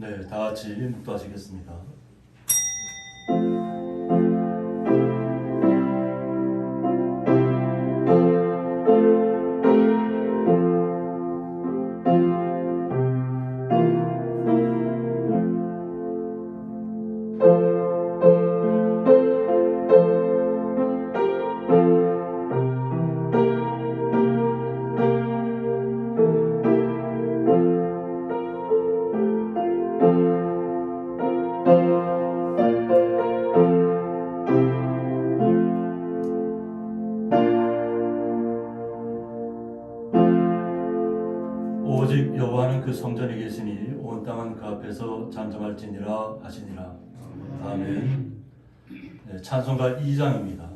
네, 다 같이 묵도하시겠습니다. 오직 여호와는 그 성전에 계시니 온 땅은 그 앞에서 잠잠할지니라 하시니라. 아멘. 네, 찬송가 2장입니다.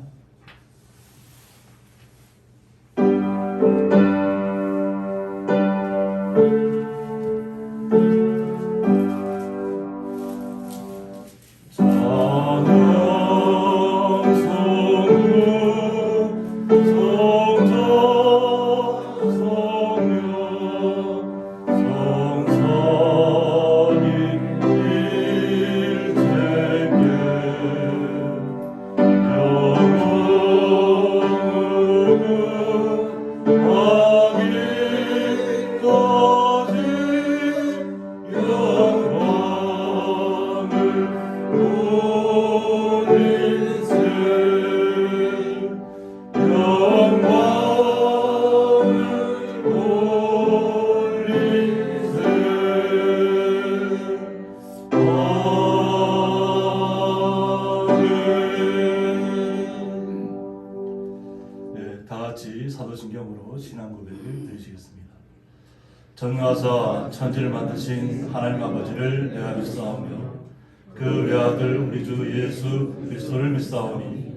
사도신경으로 신앙 고백을 드리시겠습니다. 전능하사 천지를 만드신 하나님 아버지를 내가 믿사오며 그 외아들 우리 주 예수 그리스도를 믿사오니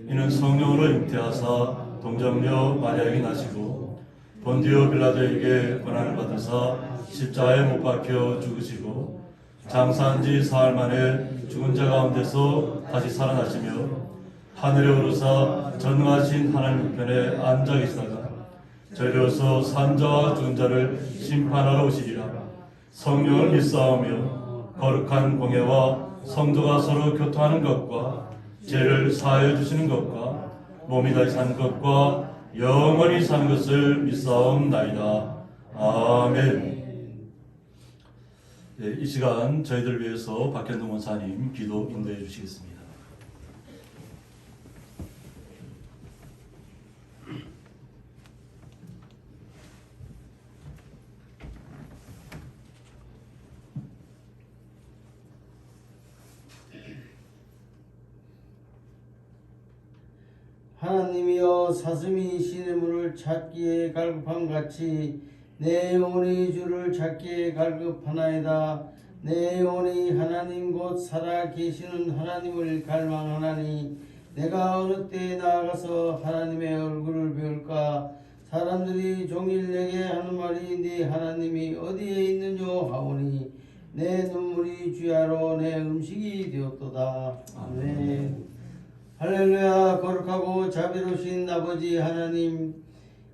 이는 성령으로 잉태하사 동정녀 마리아에게 나시고 본디오 빌라도에게 고난을 받으사 십자가에 못 박혀 죽으시고 장사한 지 사흘 만에 죽은 자 가운데서 다시 살아나시며 하늘에 오르사 전능하신 하나님 우편에 앉아 계시다가 저리로서 산자와 죽은 자를 심판하러 오시리라. 성령을 믿사오며 거룩한 공예와 성도가 서로 교통하는 것과 죄를 사하여 주시는 것과 몸이 다시 사는 것과 영원히 사는 것을 믿사옵나이다. 아멘. 네, 이 시간 저희들 위해서 박현동 원사님 기도 인도해 주시겠습니다. 하나님이여 사슴이 신의 문을 찾기에 갈급함 같이 내 영혼이 주를 찾기에 갈급하나이다. 내 영혼이 하나님 곧 살아 계시는 하나님을 갈망하나니 내가 어느 때에 나아가서 하나님의 얼굴을 배울까. 사람들이 종일 내게 하는 말이 네 하나님이 어디에 있느뇨 하오니 내 눈물이 주야로 내 음식이 되었도다. 아멘. 할렐루야. 거룩하고 자비로우신 아버지 하나님,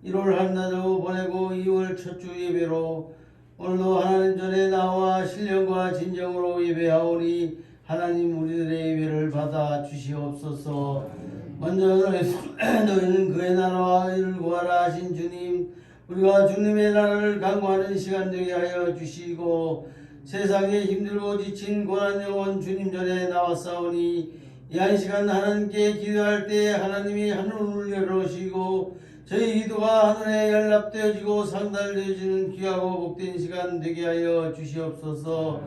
1월 한나절 보내고 2월 첫 주 예배로 오늘도 하나님 전에 나와 신령과 진정으로 예배하오니 하나님 우리들의 예배를 받아 주시옵소서. 먼저 너희는 그의 나라와 이를 구하라 하신 주님, 우리가 주님의 나라를 간구하는 시간 되게 하여 주시고 세상에 힘들고 지친 고난 영혼 주님 전에 나왔사오니 이 한 시간 하나님께 기도할 때 하나님이 하늘을 열어주시고 저희 기도가 하늘에 연락되어지고 상달되어지는 귀하고 복된 시간 되게 하여 주시옵소서.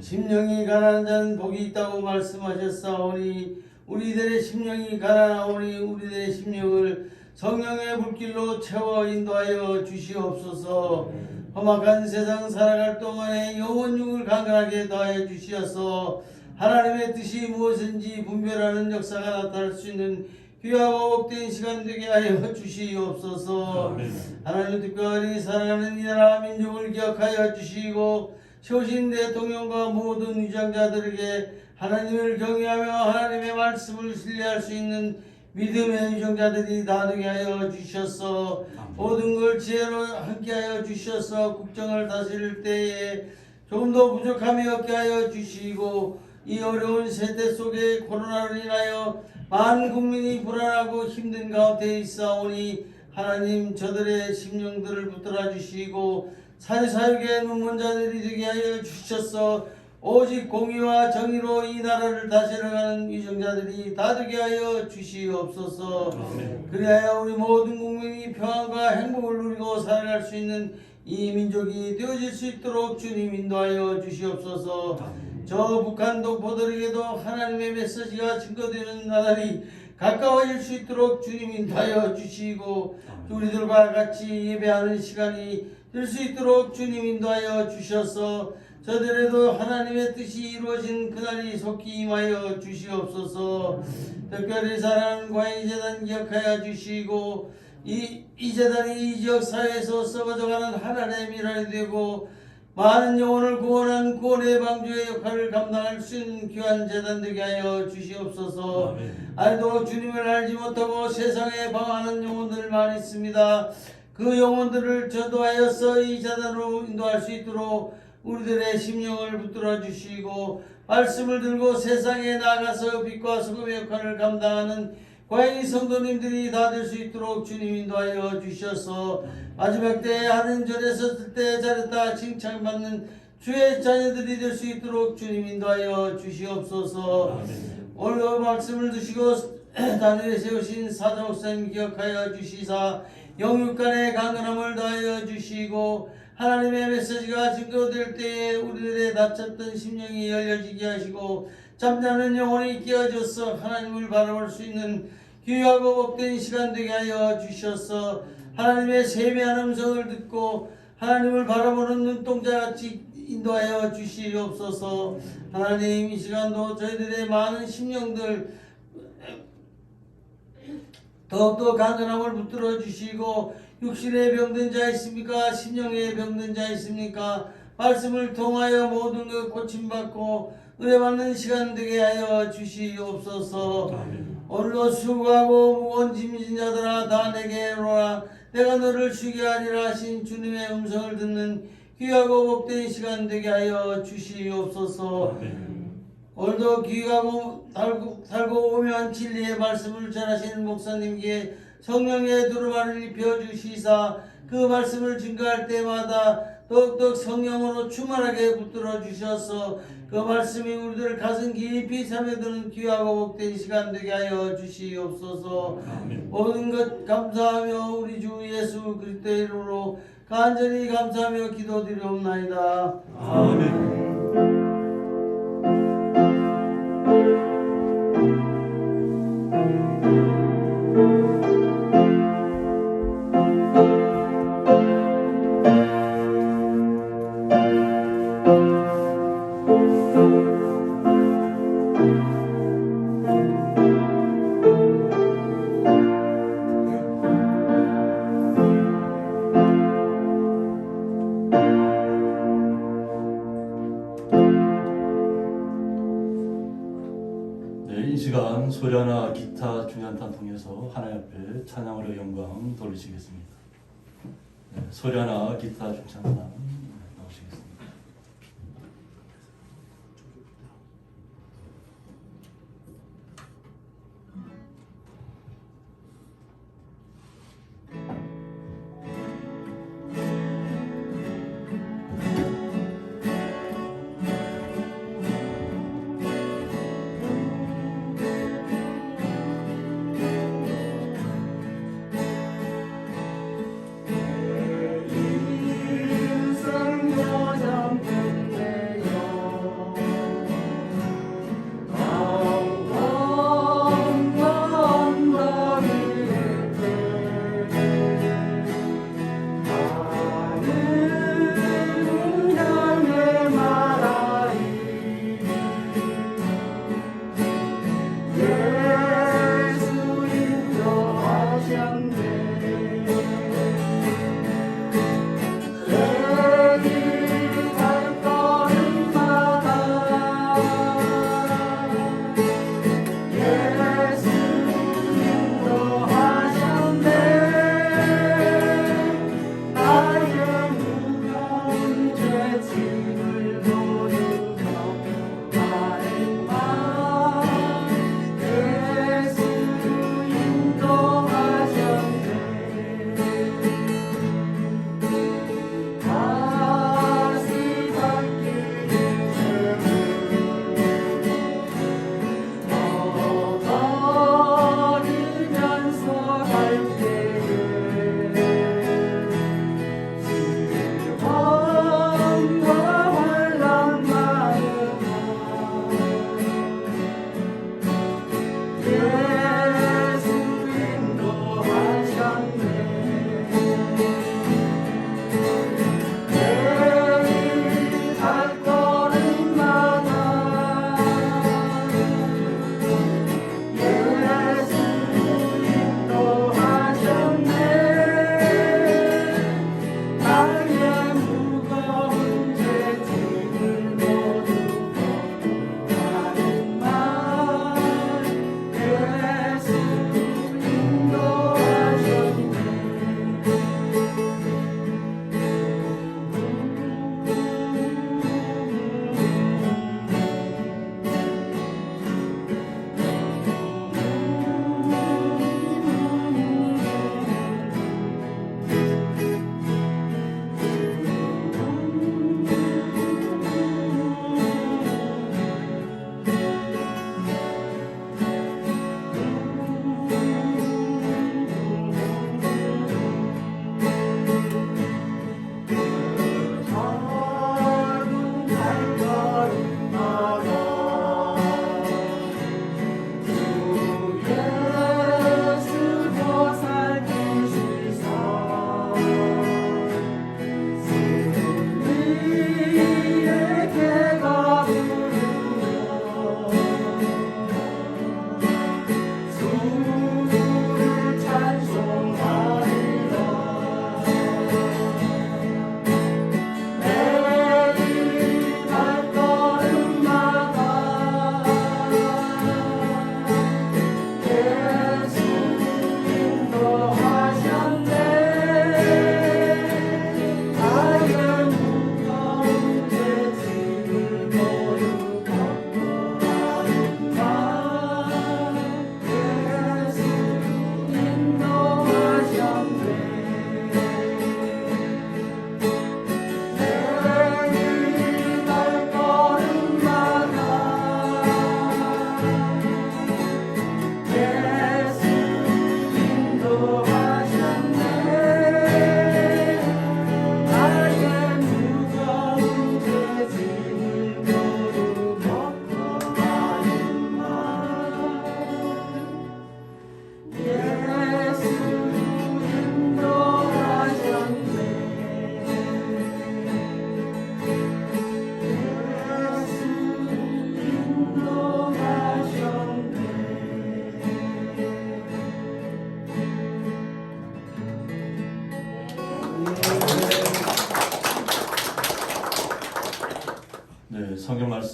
심령이 가난한 자는 복이 있다고 말씀하셨사오니 우리들의 심령이 가난하오니 우리들의 심령을 성령의 불길로 채워 인도하여 주시옵소서. 험악한 세상 살아갈 동안에 영혼육을 강건하게 더하여 주시어서 하나님의 뜻이 무엇인지 분별하는 역사가 나타날 수 있는 귀하고 복된 시간 되게 하여 주시옵소서. 하나님 특별히 사랑하는 이 나라 민족을 기억하여 주시고 세우신 대통령과 모든 위장자들에게 하나님을 경외하며 하나님의 말씀을 신뢰할 수 있는 믿음의 유정자들이 다 되게 하여 주셔서 모든 걸 지혜로 함께하여 주셔서 국정을 다스릴 때에 조금 더 부족함이 없게 하여 주시고 이 어려운 세대 속에 코로나로 인하여 많은 국민이 불안하고 힘든 가운데 있사오니 하나님 저들의 심령들을 붙들어 주시고 사회사역의 눈먼자들이 되게 하여 주셔서 오직 공의와 정의로 이 나라를 다스려가는 위정자들이 다 되게 하여 주시옵소서. 그리하여 우리 모든 국민이 평안과 행복을 누리고 살아갈 수 있는 이 민족이 되어질 수 있도록 주님 인도하여 주시옵소서. 저 북한 동포들에게도 하나님의 메시지가 증거되는 나날이 가까워질 수 있도록 주님 인도하여 주시고 우리들과 같이 예배하는 시간이 될 수 있도록 주님 인도하여 주셔서 저들에도 하나님의 뜻이 이루어진 그날이 속히 임하여 주시옵소서. 특별히 사랑하는 과인재단 기억하여 주시고 이 재단이 이 지역 사회에서 썩어져가는 하나님의 미랄이 되고 많은 영혼을 구원한 구원의 방주의 역할을 감당할 수 있는 귀한 재단 되게 하여 주시옵소서. 아직도 주님을 알지 못하고 세상에 방황하는 영혼들 많이 있습니다. 그 영혼들을 전도하여서 이 재단으로 인도할 수 있도록 우리들의 심령을 붙들어 주시고 말씀을 들고 세상에 나가서 빛과 소금의 역할을 감당하는 고양이 성도님들이 다 될 수 있도록 주님 인도하여 주셔서 마지막 때 하는 절에 섰을 때 잘했다 칭찬받는 주의 자녀들이 될 수 있도록 주님 인도하여 주시옵소서. 오늘도 말씀을 드시고 단위에 세우신 사자 목사님 기억하여 주시사 영육간의 강건함을 더하여 주시고 하나님의 메시지가 증거될 때에 우리들의 닫혔던 심령이 열려지게 하시고 잠자는 영혼이 깨어져서 하나님을 바라볼 수 있는 귀하고 복된 시간 되게 하여 주셔서 하나님의 세미한 음성을 듣고 하나님을 바라보는 눈동자같이 인도하여 주시옵소서. 하나님 이 시간도 저희들의 많은 심령들 더욱더 간절함을 붙들어 주시고 육신에 병든 자 있습니까? 심령에 병든 자 있습니까? 말씀을 통하여 모든 것 고침받고 은혜받는 시간 되게 하여 주시옵소서. 오늘도 수고하고 무거운 짐진 자들아 다 내게 오라. 내가 너를 쉬게 하리라 하신 주님의 음성을 듣는 귀하고 복된 시간 되게 하여 주시옵소서. 오늘도 귀하고 달고 오묘한 진리의 말씀을 전하시는 목사님께 성령의 두루마리를 입혀주시사 그 말씀을 증거할 때마다 더욱더 성령으로 충만하게 붙들어 주셔서 그 말씀이 우리들 가슴 깊이 참여드는 귀하고 복된 시간 되게 하여 주시옵소서. 모든 것 감사하며 우리 주 예수 그리스도의 이름으로 간절히 감사하며 기도드리옵나이다. 아멘. 이 시간 소리나 기타 중간탄 통해서 하나님 앞에 찬양으로 영광 돌리시겠습니다. 소리나 기타 중간탄 나오시겠습니다. 인생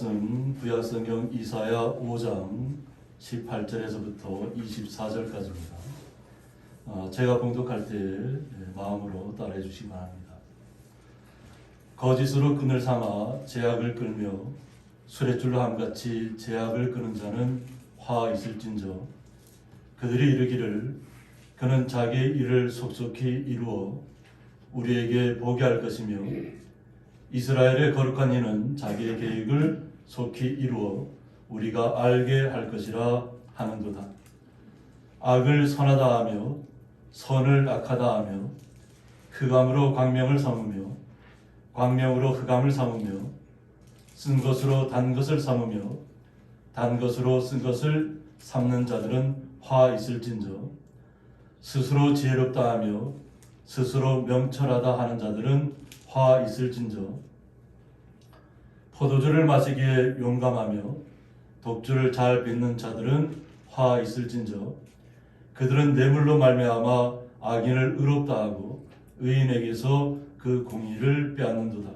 말씀 구약성경 이사야 5장 18절에서부터 24절까지입니다. 제가 봉독할 때 마음으로 따라해 주시기 바랍니다. 거짓으로 끈을 삼아 제약을 끌며 수레줄로 함같이 제약을 끄는 자는 화 있을진저 그들이 이르기를 그는 자기의 일을 속속히 이루어 우리에게 보게 할 것이며 이스라엘의 거룩한 이는 자기의 계획을 속히 이루어 우리가 알게 할 것이라 하는도다. 악을 선하다 하며 선을 악하다 하며 흑암으로 광명을 삼으며 광명으로 흑암을 삼으며 쓴 것으로 단 것을 삼으며 단 것으로 쓴 것을 삼는 자들은 화 있을진저 스스로 지혜롭다 하며 스스로 명철하다 하는 자들은 화 있을진저 포도주를 마시기에 용감하며 독주를 잘 빚는 자들은 화 있을진저 그들은 뇌물로 말미암아 악인을 의롭다 하고 의인에게서 그 공의를 빼앗는도다.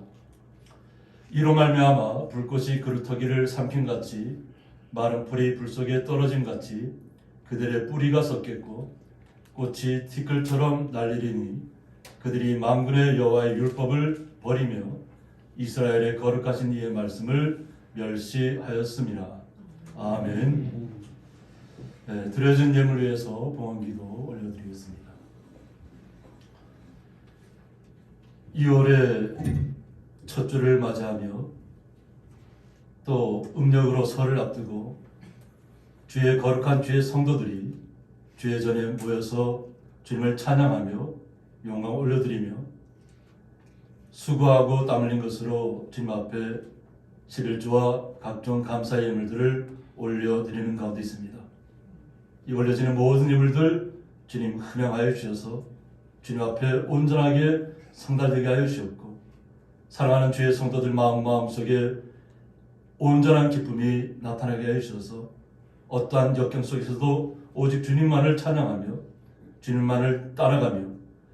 이로 말미암아 불꽃이 그루터기를 삼킨같이 마른 풀이 불 속에 떨어짐같이 그들의 뿌리가 썩겠고 꽃이 티끌처럼 날리리니 그들이 만군의 여호와의 율법을 버리며 이스라엘의 거룩하신 이의 말씀을 멸시하였음이라. 아멘. 네, 드려진 예물 위해서 봉헌기도 올려드리겠습니다. 2월의 첫 주를 맞이하며 또 음력으로 설을 앞두고 주의 거룩한 주의 성도들이 주의 전에 모여서 주님을 찬양하며 영광 올려드리며 수고하고 땀 흘린 것으로 주님 앞에 시를주와 각종 감사의 예물들을 올려드리는 가운데 있습니다. 이 올려지는 모든 예물들 주님 흠양하여 주셔서 주님 앞에 온전하게 성달되게 하여 주셨고 사랑하는 주의 성도들 마음속에 온전한 기쁨이 나타나게 하여 주셔서 어떠한 역경 속에서도 오직 주님만을 찬양하며 주님만을 따라가며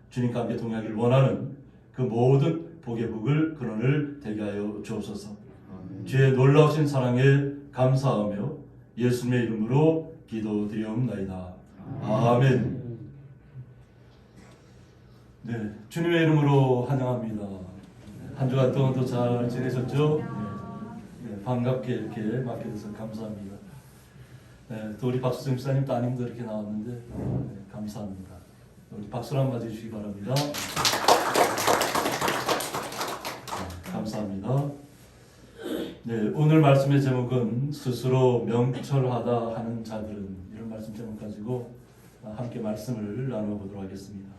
주님과 함께 동행하기를 원하는 그 모든 복의 복을 근원을 되게 하여 주옵소서. 주의 놀라우신 사랑에 감사하며 예수님의 이름으로 기도드리옵나이다. 아멘. 네, 주님의 이름으로 환영합니다. 한 주간 동안도 잘 지내셨죠? 네, 반갑게 이렇게 맞게 돼서 감사합니다. 네, 또 우리 박수정 집사님 따님도 이렇게 나왔는데 네, 감사합니다. 우리 박수로 한번 맞으시기 바랍니다. 네, 감사합니다. 네, 오늘 말씀의 제목은 스스로 명철하다 하는 자들은 이런 말씀 제목 가지고 함께 말씀을 나눠보도록 하겠습니다.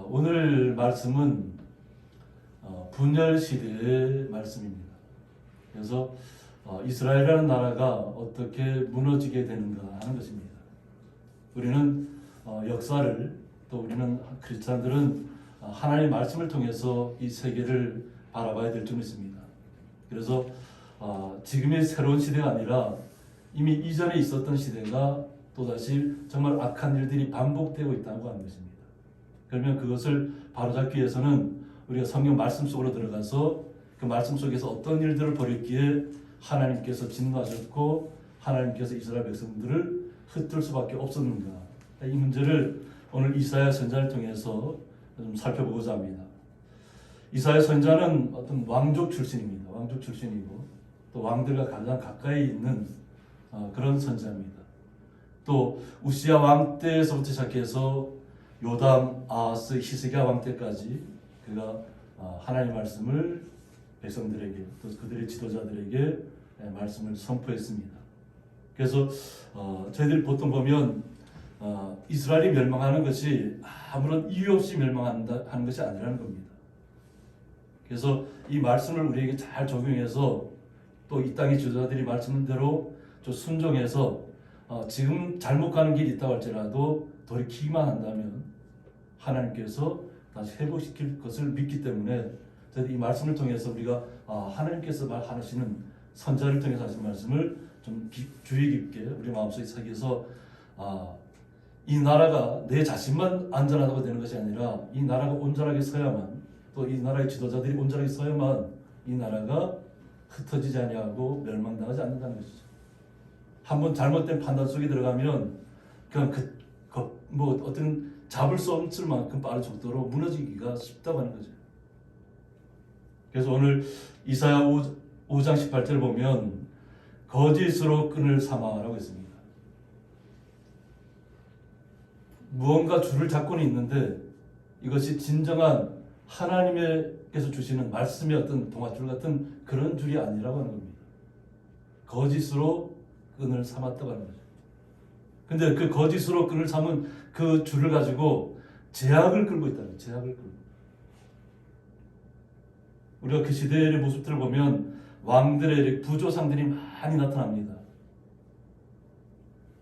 오늘 말씀은 분열 시대의 말씀입니다. 그래서 이스라엘이라는 나라가 어떻게 무너지게 되는가 하는 것입니다. 우리는 역사를 또 우리는 크리스찬들은 하나님의 말씀을 통해서 이 세계를 바라봐야 될 줄 믿습니다. 그래서 지금의 새로운 시대가 아니라 이미 이전에 있었던 시대가 또다시 정말 악한 일들이 반복되고 있다고 하는 것입니다. 그러면 그것을 바로잡기 위해서는 우리가 성경 말씀 속으로 들어가서 그 말씀 속에서 어떤 일들을 벌였기에 하나님께서 진노하셨고 하나님께서 이스라엘 백성들을 흩을 수밖에 없었는가, 이 문제를 오늘 이사야 선지자를 통해서 좀 살펴보고자 합니다. 이사야 선지자는 어떤 왕족 출신입니다. 왕족 출신이고 또 왕들과 가장 가까이 있는 그런 선지자입니다. 또 우시야 왕 때에서부터 시작해서 요담, 아하스, 히스기야 왕 때까지 그가 하나님의 말씀을 백성들에게 또 그들의 지도자들에게 말씀을 선포했습니다. 그래서 저희들이 보통 보면 이스라엘이 멸망하는 것이 아무런 이유 없이 멸망한다 하는 것이 아니라는 겁니다. 그래서 이 말씀을 우리에게 잘 적용해서 또 이 땅의 지도자들이 말씀대로 좀 순종해서 지금 잘못 가는 길이 있다고 할지라도 돌이키기만 한다면 하나님께서 다시 회복시킬 것을 믿기 때문에 저희들이 이 말씀을 통해서 우리가 하나님께서 말하시는 선자를 통해서 하신 말씀을 좀 주의 깊게 우리 마음속에 새겨서 이 나라가 내 자신만 안전하다고 되는 것이 아니라 이 나라가 온전하게 서야만, 또 이 나라의 지도자들이 온전하게 서야만 이 나라가 흩어지지 아니하고 멸망당하지 않는다는 것이죠. 한번 잘못된 판단 속에 들어가면 그냥 뭐 어떤 잡을 수 없을 만큼 빠른 속도로 무너지기가 쉽다고 하는 거죠. 그래서 오늘 이사야 5장 18절 보면 거짓으로 끈을 삼아라고 했습니다. 무언가 줄을 잡고는 있는데 이것이 진정한 하나님께서 주시는 말씀의 어떤 동아줄 같은 그런 줄이 아니라고 하는 겁니다. 거짓으로 끈을 삼았다고 하는 거죠. 근데 그 거짓으로 끈을 삼은 그 줄을 가지고 제약을 끌고 있다는 거예요. 제약을 끌고. 우리가 그 시대의 모습들을 보면 왕들의 부조상들이 많이 나타납니다.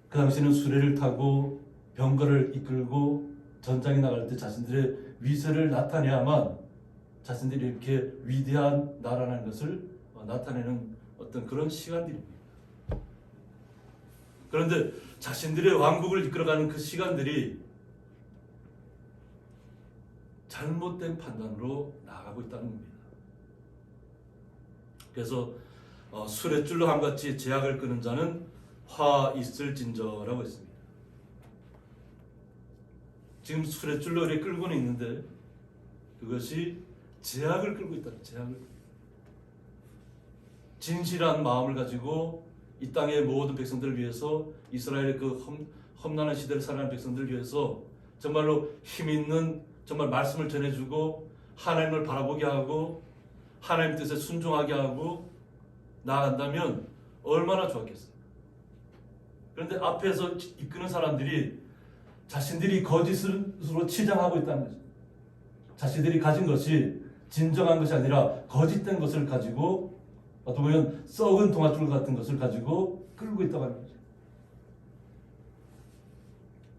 그 당시에는 수레를 타고 병거를 이끌고 전장에 나갈 때 자신들의 위세를 나타내야만 자신들이 이렇게 위대한 나라라는 것을 나타내는 어떤 그런 시간들입니다. 그런데 자신들의 왕국을 이끌어가는 그 시간들이 잘못된 판단으로 나아가고 있다는 겁니다. 그래서 수레줄로 함같이 제약을 끄는 자는 화 있을진저라고 했습니다. 지금 수레줄로 이렇게 끌고는 있는데 그것이 제약을 끌고 있다. 제약을. 진실한 마음을 가지고 이 땅의 모든 백성들을 위해서 이스라엘의 그 험난한 시대를 살아가는 백성들을 위해서 정말로 힘 있는 정말 말씀을 전해주고 하나님을 바라보게 하고 하나님 뜻에 순종하게 하고 나아간다면 얼마나 좋았겠어요. 그런데 앞에서 이끄는 사람들이 자신들이 거짓으로 치장하고 있다는 거죠. 자신들이 가진 것이 진정한 것이 아니라 거짓된 것을 가지고 어떻게 보면 썩은 동아줄 같은 것을 가지고 끌고 있다고 하는 거죠.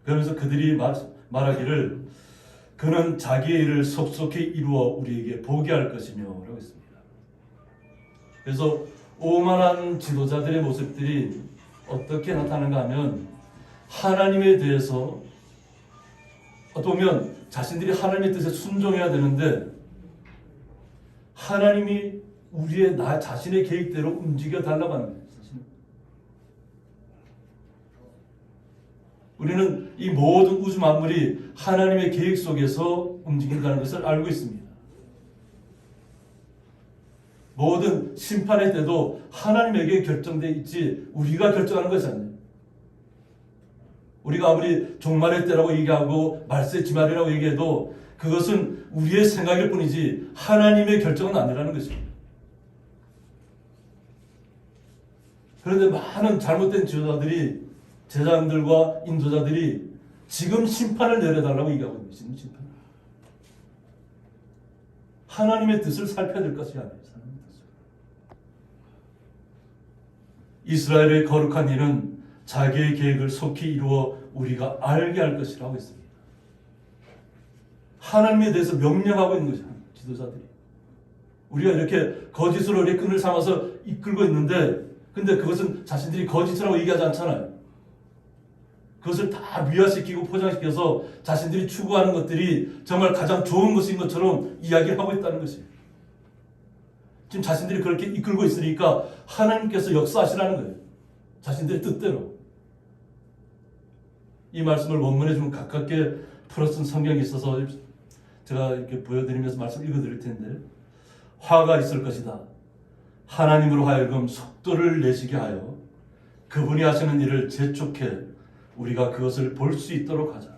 그러면서 그들이 말하기를 그는 자기의 일을 속속히 이루어 우리에게 보게 할 것이며 라고 했습니다. 그래서 오만한 지도자들의 모습들이 어떻게 나타나는가 하면 하나님에 대해서 어떻게 보면 자신들이 하나님의 뜻에 순종해야 되는데 하나님이 우리의 나 자신의 계획대로 움직여 달라고 하는 거예요. 우리는 이 모든 우주 만물이 하나님의 계획 속에서 움직인다는 것을 알고 있습니다. 모든 심판의 때도 하나님에게 결정되어 있지 우리가 결정하는 것이 아니에요. 우리가 아무리 종말의 때라고 얘기하고 말세의 지말이라고 얘기해도 그것은 우리의 생각일 뿐이지 하나님의 결정은 아니라는 것입니다. 그런데 많은 잘못된 지도자들이 제자들과 인도자들이 지금 심판을 내려달라고 얘기하고 있는 것입니다. 심판. 하나님의 뜻을 살펴야 될 것이 아니에요. 하나님의 뜻을. 이스라엘의 거룩한 이는 자기의 계획을 속히 이루어 우리가 알게 할 것이라고 했습니다. 하나님에 대해서 명령하고 있는 것이야. 지도자들이. 우리가 이렇게 거짓으로 이렇게 끈을 삼아서 이끌고 있는데 근데 그것은 자신들이 거짓이라고 얘기하지 않잖아요. 그것을 다 미화시키고 포장시켜서 자신들이 추구하는 것들이 정말 가장 좋은 것인 것처럼 이야기를 하고 있다는 것이에요. 지금 자신들이 그렇게 이끌고 있으니까 하나님께서 역사하시라는 거예요. 자신들의 뜻대로. 이 말씀을 원문에 좀 가깝게 풀어쓴 성경이 있어서 제가 이렇게 보여드리면서 말씀 읽어드릴 텐데 화가 있을 것이다. 하나님으로 하여금 속도를 내시게 하여 그분이 하시는 일을 재촉해 우리가 그것을 볼 수 있도록 하자.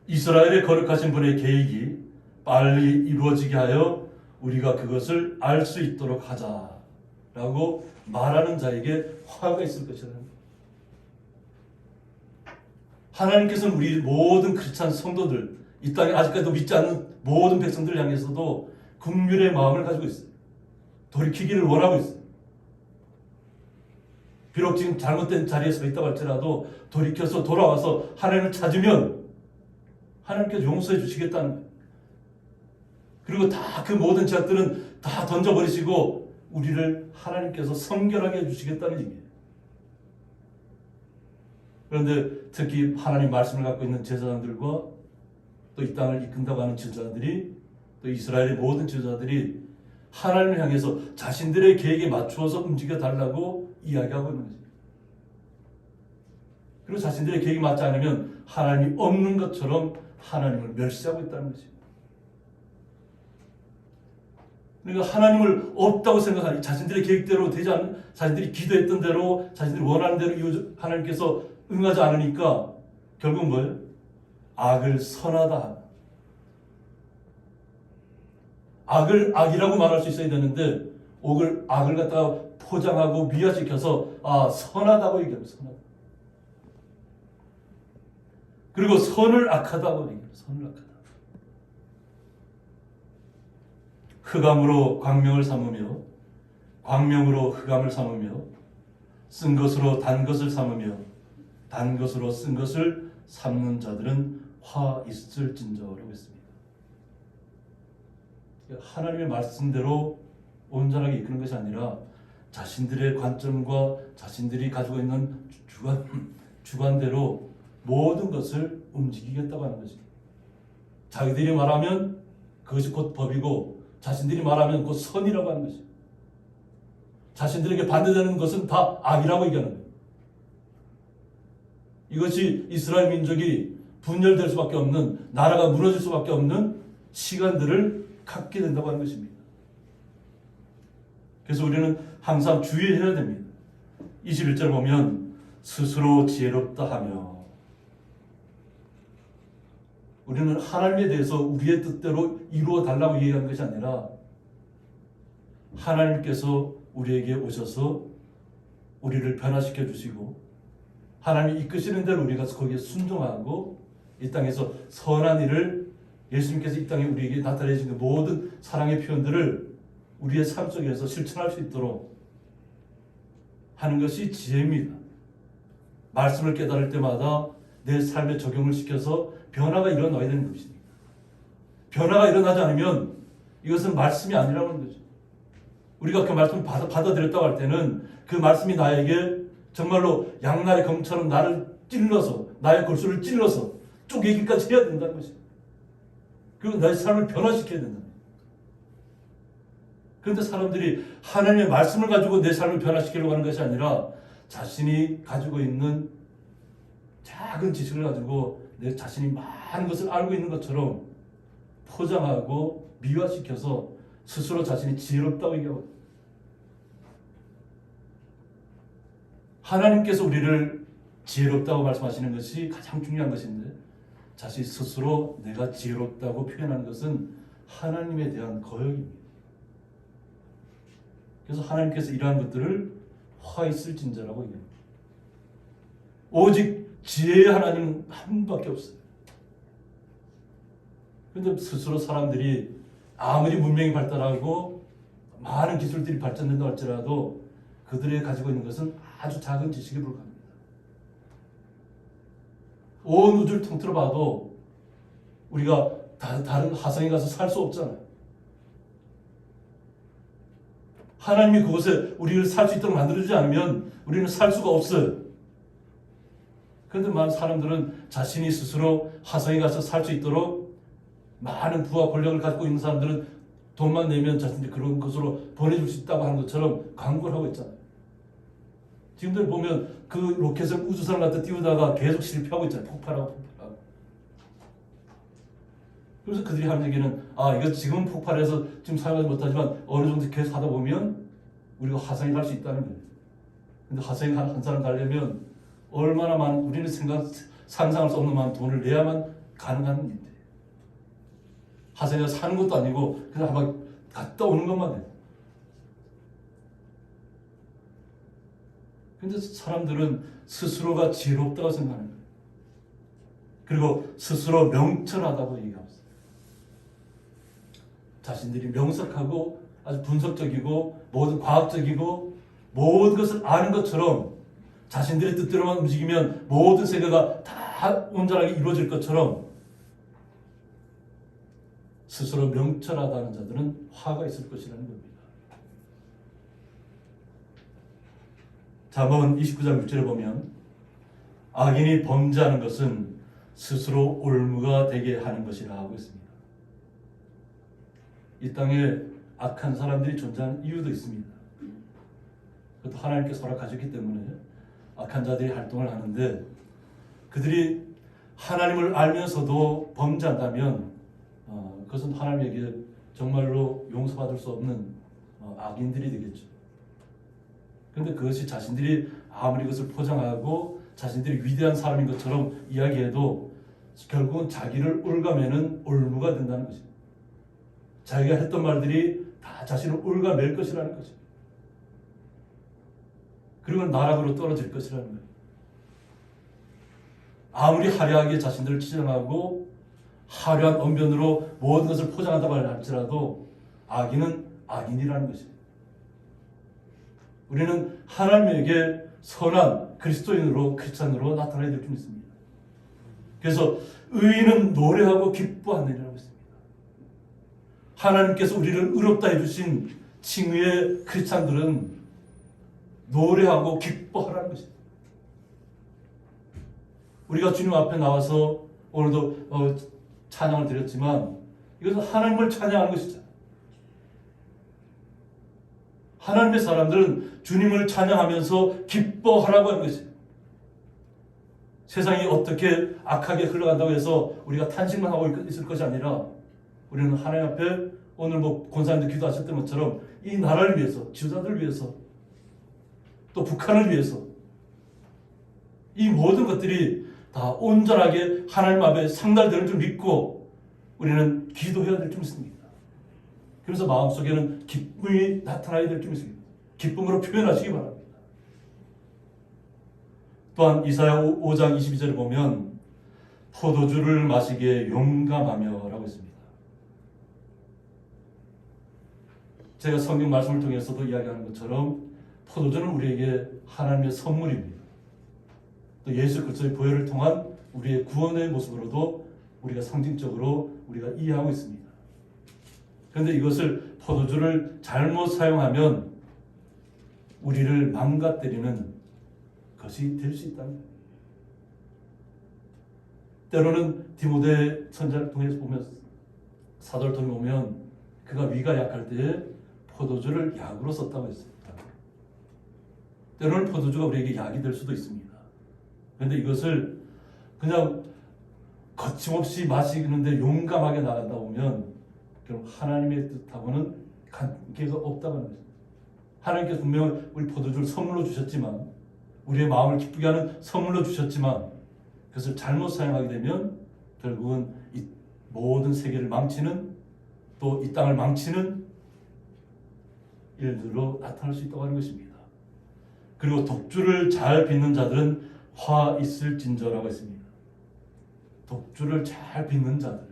이스라엘의 거룩하신 분의 계획이 빨리 이루어지게 하여 우리가 그것을 알 수 있도록 하자라고 말하는 자에게 화가 있을 것이라는 거예요. 하나님께서는 우리 모든 크리스찬 성도들, 이 땅에 아직까지도 믿지 않는 모든 백성들을 향해서도 긍휼의 마음을 가지고 있어요. 돌이키기를 원하고 있어요. 비록 지금 잘못된 자리에 서 있다고 할지라도 돌이켜서 돌아와서 하나님을 찾으면 하나님께서 용서해 주시겠다는 거예요. 그리고 다 그 모든 죄악들은 다 던져버리시고 우리를 하나님께서 성결하게 해주시겠다는 얘기예요. 그런데 특히 하나님 말씀을 갖고 있는 제사장들과 또 이 땅을 이끈다고 하는 지도자들이 또 이스라엘의 모든 지도자들이 하나님을 향해서 자신들의 계획에 맞추어서 움직여 달라고 이야기하고 있는 거죠. 그리고 자신들의 계획이 맞지 않으면 하나님이 없는 것처럼 하나님을 멸시하고 있다는 거죠. 그러니까 하나님을 없다고 생각하니 자신들의 계획대로 되지 않는, 자신들이 기도했던 대로 자신들이 원하는 대로 하나님께서 응하지 않으니까 결국 뭐예요? 악을 선하다. 악을 악이라고 말할 수 있어야 되는데 악을 갖다가 포장하고 미화시켜서 선하다고 얘기해요. 선하다. 그리고 선을 악하다고 얘기해요. 선을 악하다. 흑암으로 광명을 삼으며 광명으로 흑암을 삼으며 쓴 것으로 단 것을 삼으며 단 것으로 쓴 것을 삼는 자들은 화 있을진저라고 했습니다. 하나님의 말씀대로 온전하게 이끄는 것이 아니라 자신들의 관점과 자신들이 가지고 있는 주관대로 모든 것을 움직이겠다고 하는 것입니다. 자기들이 말하면 그것이 곧 법이고 자신들이 말하면 곧 선이라고 하는 것입니다. 자신들에게 반대되는 것은 다 악이라고 얘기하는 거예요. 이것이 이스라엘 민족이 분열될 수밖에 없는, 나라가 무너질 수밖에 없는 시간들을 갖게 된다고 하는 것입니다. 그래서 우리는 항상 주의해야 됩니다. 21절 보면 스스로 지혜롭다 하며, 우리는 하나님에 대해서 우리의 뜻대로 이루어 달라고 얘기하는 것이 아니라 하나님께서 우리에게 오셔서 우리를 변화시켜 주시고 하나님이 이끄시는 대로 우리가 거기에 순종하고 이 땅에서 선한 일을, 예수님께서 이 땅에 우리에게 나타내 주신 모든 사랑의 표현들을 우리의 삶 속에서 실천할 수 있도록 하는 것이 지혜입니다. 말씀을 깨달을 때마다 내 삶에 적용을 시켜서 변화가 일어나야 되는 것입니다. 변화가 일어나지 않으면 이것은 말씀이 아니라고 하는 거죠. 우리가 그 말씀을 받아들였다고 할 때는 그 말씀이 나에게 정말로 양날의 검처럼 나를 찔러서, 나의 골수를 찔러서 쪼개기까지 해야 된다는 것입니다. 그리고 나의 삶을 변화시켜야 된다. 그런데 사람들이 하나님의 말씀을 가지고 내 삶을 변화시키려고 하는 것이 아니라 자신이 가지고 있는 작은 지식을 가지고 내 자신이 많은 것을 알고 있는 것처럼 포장하고 미화시켜서 스스로 자신이 지혜롭다고 얘기하고, 하나님께서 우리를 지혜롭다고 말씀하시는 것이 가장 중요한 것인데 자신 스스로 내가 지혜롭다고 표현하는 것은 하나님에 대한 거역입니다. 그래서 하나님께서 이러한 것들을 화 있을진저라고 얘기합니다. 오직 지혜의 하나님은 한 분밖에 없어요. 그런데 스스로 사람들이 아무리 문명이 발달하고 많은 기술들이 발전된다 할지라도 그들이 가지고 있는 것은 아주 작은 지식에 불과합니다. 온 우주를 통틀어 봐도 우리가 다른 화성에 가서 살 수 없잖아요. 하나님이 그곳에 우리를 살 수 있도록 만들어주지 않으면 우리는 살 수가 없어요. 그런데 많은 사람들은 자신이 스스로 화성에 가서 살 수 있도록 많은 부와 권력을 가지고 있는 사람들은 돈만 내면 자신들이 그런 것으로 보내줄 수 있다고 하는 것처럼 광고를 하고 있잖아요. 지금들 보면 그 로켓을 우주선을 갖다 띄우다가 계속 실패하고 있잖아요. 폭발하고. 그래서 그들이 하는 얘기는 이거 지금은 폭발해서 지금 사용하지 못하지만 어느 정도 계속 하다 보면 우리가 화성에 갈 수 있다는 거예요. 근데 화성에 한 사람 가려면 얼마나 많은, 우리는 상상할 수 없는 많은 돈을 내야만 가능한 일이에요. 화성에 사는 것도 아니고 그냥 한번 갔다 오는 것만 해요. 근데 사람들은 스스로가 지혜롭다고 생각하는 거예요. 그리고 스스로 명철하다고 얘기합니다. 자신들이 명석하고 아주 분석적이고 모든 과학적이고 모든 것을 아는 것처럼 자신들의 뜻대로만 움직이면 모든 세계가 다 온전하게 이루어질 것처럼 스스로 명철하다는 자들은 화가 있을 것이라는 겁니다. 잠언 29장 6절에 보면 악인이 범죄하는 것은 스스로 올무가 되게 하는 것이라 하고 있습니다. 이 땅에 악한 사람들이 존재하는 이유도 있습니다. 그것도 하나님께서 허락하셨기 때문에 악한 자들이 활동을 하는데, 그들이 하나님을 알면서도 범죄한다면 그것은 하나님에게 정말로 용서받을 수 없는 악인들이 되겠죠. 그런데 그것이 자신들이 아무리 그것을 포장하고 자신들이 위대한 사람인 것처럼 이야기해도 결국은 자기를 올가매는 올무가 된다는 것입니다. 자기가 했던 말들이 다 자신을 올가맬 것이라는 거죠. 그리고 나락으로 떨어질 것이라는 거예요. 아무리 화려하게 자신들을 치장하고 화려한 언변으로 모든 것을 포장한다고 할지라도 악인은 악인이라는 것입니다. 우리는 하나님에게 선한 그리스도인으로, 크리스찬으로 나타나야 될 줄 믿습니다. 그래서 의인은 노래하고 기뻐하느니라고 했습니다. 하나님께서 우리를 의롭다 해주신 칭의의 크리스찬들은 노래하고 기뻐하라는 것입니다. 우리가 주님 앞에 나와서 오늘도 찬양을 드렸지만 이것은 하나님을 찬양하는 것이죠. 하나님의 사람들은 주님을 찬양하면서 기뻐하라고 하는 것이에요. 세상이 어떻게 악하게 흘러간다고 해서 우리가 탄식만 하고 있을 것이 아니라 우리는 하나님 앞에 오늘 권사님들 기도하셨던 것처럼 이 나라를 위해서, 지도자들을 위해서, 또 북한을 위해서 이 모든 것들이 다 온전하게 하나님 앞에 상달되는 줄 믿고 우리는 기도해야 될 줄 믿습니다. 그래서 마음속에는 기쁨이 나타나야 될 줄 믿습니다. 기쁨으로 표현하시기 바랍니다. 또한 이사야 5장 22절에 보면 포도주를 마시기에 용감하며 라고 했습니다. 제가 성경 말씀을 통해서도 이야기하는 것처럼 포도주는 우리에게 하나님의 선물입니다. 또 예수 그리스도의 보혈을 통한 우리의 구원의 모습으로도 우리가 상징적으로 우리가 이해하고 있습니다. 그런데 이것을 포도주를 잘못 사용하면 우리를 망가뜨리는 것이 될 수 있다는 거예요. 때로는 디모데 선자를 통해서 보면 사도를 통해 보면 그가 위가 약할 때에 포도주를 약으로 썼다고 했습니다. 때로는 포도주가 우리에게 약이 될 수도 있습니다. 그런데 이것을 그냥 거침없이 마시는데 용감하게 나간다 보면 결국 하나님의 뜻하고는 관계가 없다고 하는 것입니다. 하나님께서 분명 우리 포도주를 선물로 주셨지만, 우리의 마음을 기쁘게 하는 선물로 주셨지만 그것을 잘못 사용하게 되면 결국은 이 모든 세계를 망치는, 또 이 땅을 망치는 일들로 나타날 수 있다고 하는 것입니다. 그리고 독주를 잘 빚는 자들은 화 있을진저라고 했습니다. 독주를 잘 빚는 자들,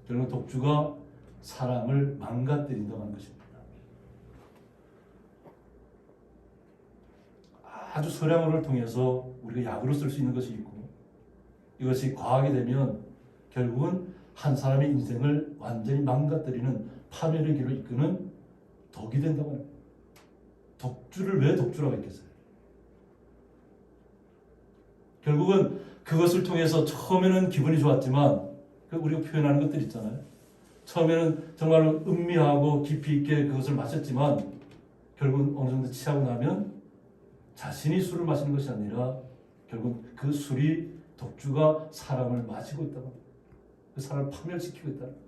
결국 독주가 사람을 망가뜨린다고 하는 것입니다. 아주 소량을 통해서 우리가 약으로 쓸 수 있는 것이 있고, 이것이 과하게 되면 결국은 한 사람의 인생을 완전히 망가뜨리는 파멸의 길로 이끄는 독이 된다고 합니다. 독주를 왜 독주라고 했겠어요? 결국은 그것을 통해서 처음에는 기분이 좋았지만, 우리가 표현하는 것들 있잖아요. 처음에는 정말로 음미하고 깊이 있게 그것을 마셨지만 결국은 어느 정도 취하고 나면 자신이 술을 마시는 것이 아니라 결국 그 술이, 독주가 사람을 마시고 있다고 합니다. 그 사람을 파멸시키고 있다는 거예요.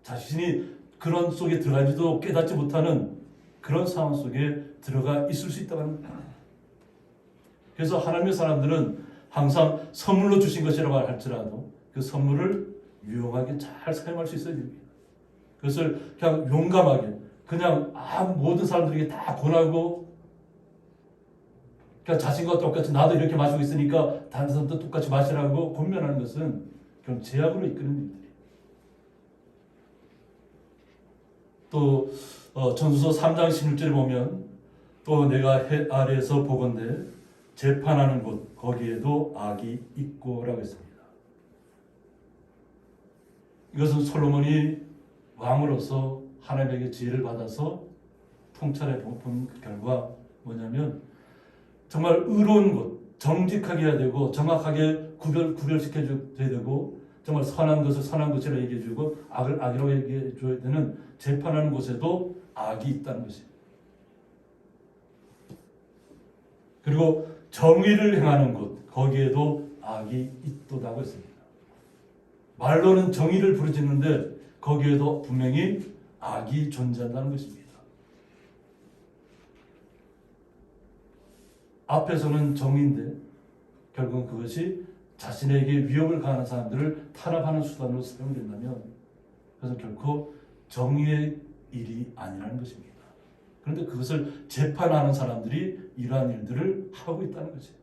자신이 그런 속에 들어가지도 깨닫지 못하는 그런 상황 속에 들어가 있을 수 있다고 합니다. 그래서 하나님의 사람들은 항상 선물로 주신 것이라고 할지라도 그 선물을 유용하게 잘 사용할 수 있어야 됩니다. 그것을 그냥 용감하게 그냥 모든 사람들에게 다 권하고, 그러니까 자신과 똑같이 나도 이렇게 마시고 있으니까 다른 사람도 똑같이 마시라고 권면하는 것은 그럼 제약으로 이끄는 일들이에요. 또 전수서 3장 16절에 보면 또 내가 해 아래에서 보건대 재판하는 곳 거기에도 악이 있고 라고 했습니다. 이것은 솔로몬이 왕으로서 하나님에게 지혜를 받아서 통찰해 본 결과 뭐냐면, 정말 의로운 것, 정직하게 해야 되고 정확하게 구별시켜줘야 되고 정말 선한 것을 선한 것이라 얘기해주고 악을 악이라고 얘기해줘야 되는 재판하는 곳에도 악이 있다는 것이에요. 그리고 정의를 행하는 곳, 거기에도 악이 있도다고 했습니다. 말로는 정의를 부르짖는데 거기에도 분명히 악이 존재한다는 것입니다. 앞에서는 정의인데 결국은 그것이 자신에게 위협을 가하는 사람들을 탄압하는 수단으로 사용된다면 그것은 결코 정의의 일이 아니라는 것입니다. 그런데 그것을 재판하는 사람들이 이러한 일들을 하고 있다는 거죠.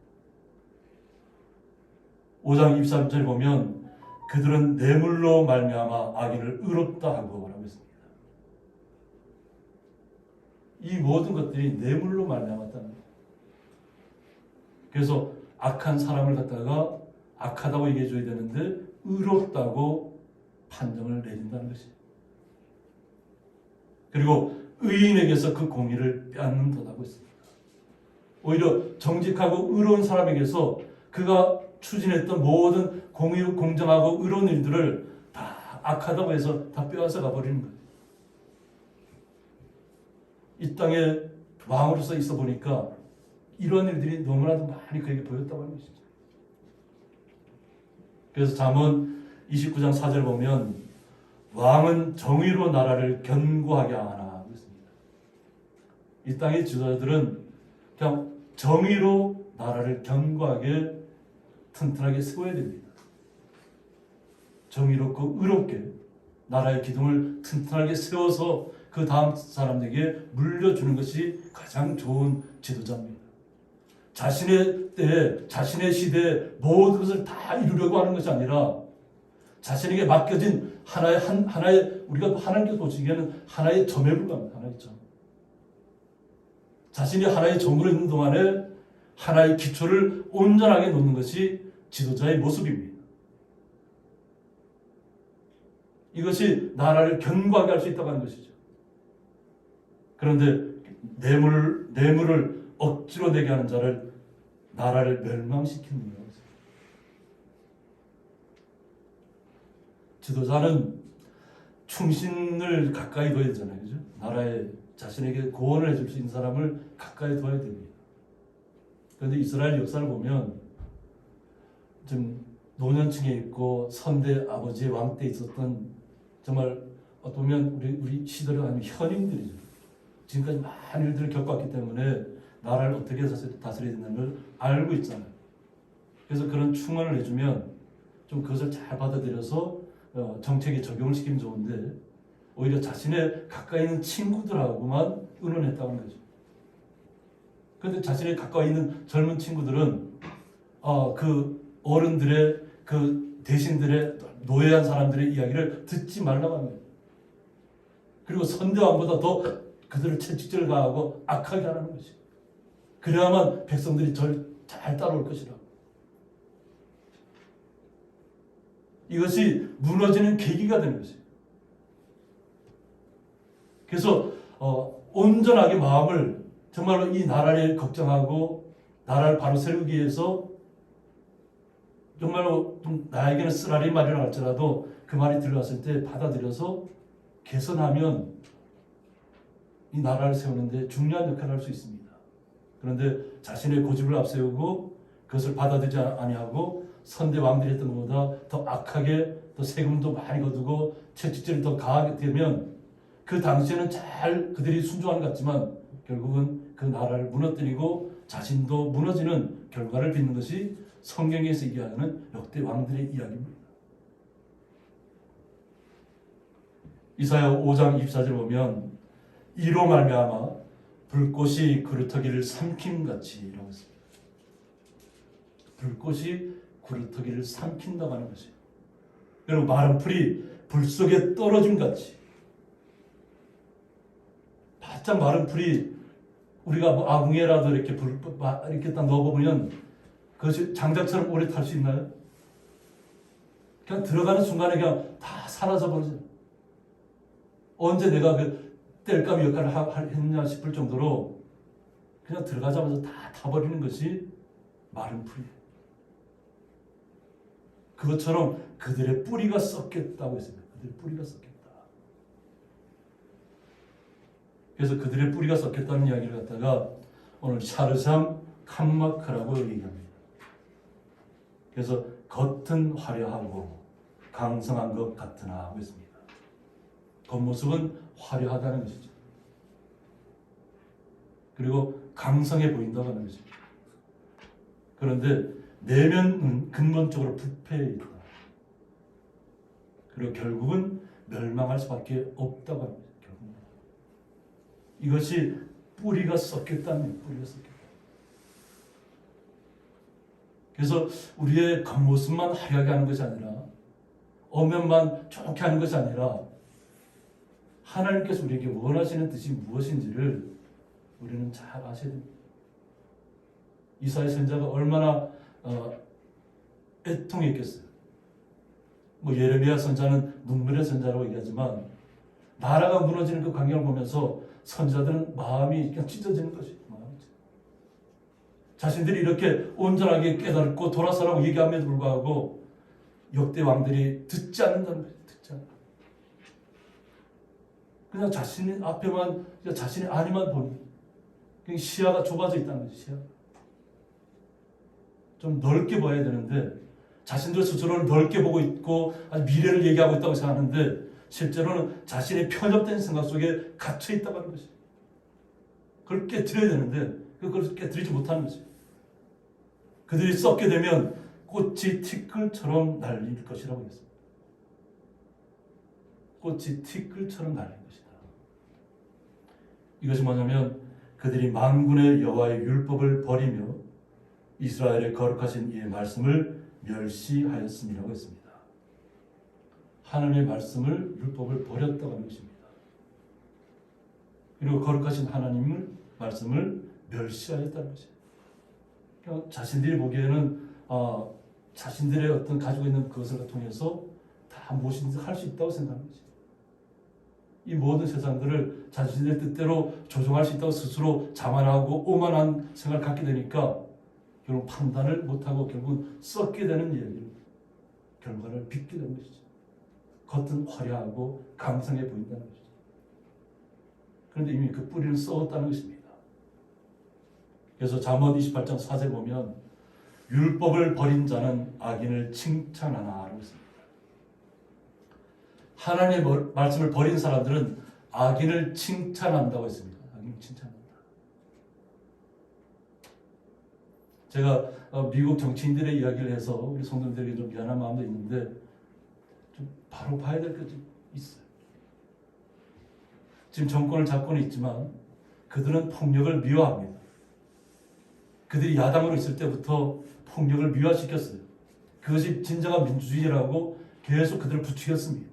5장 23절에 보면 그들은 뇌물로 말미암아 악인을 의롭다 하고 말하고 있습니다. 이 모든 것들이 뇌물로 말미암았다는 거예요. 그래서 악한 사람을 갖다가 악하다고 얘기해줘야 되는데 의롭다고 판정을 내린다는 것이에요. 그리고 의인에게서 그 공의를 빼앗는다고 했습니다. 오히려 정직하고 의로운 사람에게서 그가 추진했던 모든 공의, 공정하고 의로운 일들을 다 악하다고 해서 다 빼앗아 가버리는 거예요. 이 땅에 왕으로서 있어 보니까 이런 일들이 너무나도 많이 그에게 보였다고 하는 것이죠. 그래서 잠언 29장 4절 보면 왕은 정의로 나라를 견고하게 하나 하고 있습니다. 이 땅의 지도자들은 그냥 정의로 나라를 견고하게 튼튼하게 세워야 됩니다. 정의롭고 의롭게 나라의 기둥을 튼튼하게 세워서 그 다음 사람에게 물려주는 것이 가장 좋은 지도자입니다. 자신의 때에, 자신의 시대에 모든 것을 다 이루려고 하는 것이 아니라 자신에게 맡겨진 하나의 우리가 하나님께 보시기에는 하나의 점에 불과합니다. 하나의 점. 자신이 하나의 점으로 있는 동안에 하나의 기초를 온전하게 놓는 것이 지도자의 모습입니다. 이것이 나라를 견고하게 할 수 있다고 하는 것이죠. 그런데 뇌물을 억지로 내게 하는 자를 나라를 멸망시키는 거예요. 지도자는 충신을 가까이 둬야 되잖아요. 그죠? 나라에 자신에게 고언을 해줄 수 있는 사람을 가까이 둬야 됩니다. 그런데 이스라엘 역사를 보면 좀 노년층에 있고 선대 아버지의 왕 때 있었던 정말 어떻게 보면 우리 시대로 하면 현인들이죠. 지금까지 많은 일들을 겪었기 때문에 나라를 어떻게 다스려야 된다는 걸 알고 있잖아요. 그래서 그런 충언을 해주면 좀 그것을 잘 받아들여서 정책에 적용을 시키면 좋은데 오히려 자신의 가까이 있는 친구들하고만 의논했다고 하는 거죠. 그런데 자신의 가까이 있는 젊은 친구들은 그 어른들의 그 대신들의 노예한 사람들의 이야기를 듣지 말라고 합니다. 그리고 선대왕보다 더 그들을 채찍질 가하고 악하게 하라는 것이. 그래야만 백성들이 잘 따라올 것이라. 이것이 무너지는 계기가 되는 것이에요. 그래서 온전하게 마음을 정말로 이 나라를 걱정하고 나라를 바로 세우기 위해서 정말로 좀 나에게는 쓰라린 말이라고 할지라도 그 말이 들어왔을 때 받아들여서 개선하면 이 나라를 세우는데 중요한 역할을 할 수 있습니다. 그런데 자신의 고집을 앞세우고 그것을 받아들이지 아니하고 선대 왕들이 했던 것보다 더 악하게 더 세금도 많이 거두고 채찍질을 더 가하게 되면 그 당시에는 잘 그들이 순종한 것 같지만 결국은 그 나라를 무너뜨리고 자신도 무너지는 결과를 빚는 것이 성경에서 얘기하는 역대 왕들의 이야기입니다. 이사야 5장 24절 보면 이로 말미암아 불꽃이 그루터기를 삼킴같이라고 했습니다. 불꽃이 그루터기를 삼킨다고 하는 것이에요. 여러분 마른 풀이 불 속에 떨어짐 같이 바짝 마른 풀이 우리가 뭐 아궁이라도 이렇게 이렇게 딱 넣어보면 그것이 장작처럼 오래 탈 수 있나요? 그냥 들어가는 순간에 그냥 다 사라져 버리죠. 언제 내가 그 땔감 역할을 했냐 싶을 정도로 그냥 들어가자마자 다 타버리는 것이 마른 풀이에요. 그것처럼 그들의 뿌리가 썩겠다고 했습니다. 그들의 뿌리가 썩겠다. 그래서 그들의 뿌리가 썩겠다는 이야기를 갖다가 오늘 샤르샴 칸마크라고 얘기합니다. 그래서 겉은 화려하고 강성한 것 같으나 하고 있습니다. 겉모습은 화려하다는 것이죠. 그리고 강성해 보인다고 하는 것이죠. 그런데 내면은 근본적으로 부패해 있다. 그리고 결국은 멸망할 수밖에 없다고 합니다. 결국은. 이것이 뿌리가 썩겠다는 뿌리가 썩겠다. 그래서 우리의 겉모습만 화려하게 하는 것이 아니라 엄연만 좋게 하는 것이 아니라 하나님께서 우리에게 원하시는 뜻이 무엇인지를 우리는 잘 아셔야 됩니다. 이사야 선지자가 얼마나 애통했겠어요. 예레미야 선지자는 눈물의 선지자라고 얘기하지만 나라가 무너지는 그 광경을 보면서 선지자들은 마음이 그냥 찢어지는 것이 자신들이 이렇게 온전하게 깨닫고 돌아서라고 얘기함에도 불구하고 역대 왕들이 듣지 않는다는 거예요. 듣지 않아. 그냥 자신의 앞에만 자신의 안위만 보는 시야가 좁아져 있다는 거죠. 시야가. 좀 넓게 봐야 되는데 자신들 스스로를 넓게 보고 있고 아주 미래를 얘기하고 있다고 생각하는데 실제로는 자신의 편협된 생각 속에 갇혀 있다고 하는 것이. 그걸 깨트려야 되는데 그걸 깨트리지 못하는 거지. 그들이 썩게 되면 꽃이 티끌처럼 날릴 것이라고 했습니다. 꽃이 티끌처럼 날릴 것이다. 이것이 뭐냐면 그들이 만군의 여호와의 율법을 버리며 이스라엘의 거룩하신 이의 말씀을 멸시하였음이라고 했습니다. 하나님의 말씀을 율법을 버렸다고 하는 것입니다. 그리고 거룩하신 하나님의 말씀을 멸시하였다는 것이에요. 그러니까 자신들이 보기에는 자신들의 어떤 가지고 있는 그것을 통해서 다 무엇인지 할 수 있다고 생각하는 거지. 이 모든 세상들을 자신들의 뜻대로 조종할 수 있다고 스스로 자만하고 오만한 생각을 갖게 되니까 결국 판단을 못하고 결국 썩게 되는 이야기를 결과를 빚게 되는 것이죠. 겉은 화려하고 강성해 보인다는 것이죠. 그런데 이미 그 뿌리는 썩었다는 것입니다. 그래서 잠언 28장 4절 보면 율법을 버린 자는 악인을 칭찬하나 라고 했습니다. 하나님의 말씀을 버린 사람들은 악인을 칭찬한다고 했습니다. 악인을 칭찬한다. 제가 미국 정치인들의 이야기를 해서 우리 성도들에게 좀 미안한 마음도 있는데 좀 바로 봐야 될 것이 있어요. 지금 정권을 잡고는 있지만 그들은 폭력을 미화합니다. 그들이 야당으로 있을 때부터 폭력을 미화시켰어요. 그것이 진정한 민주주의라고 계속 그들을 부추겼습니다.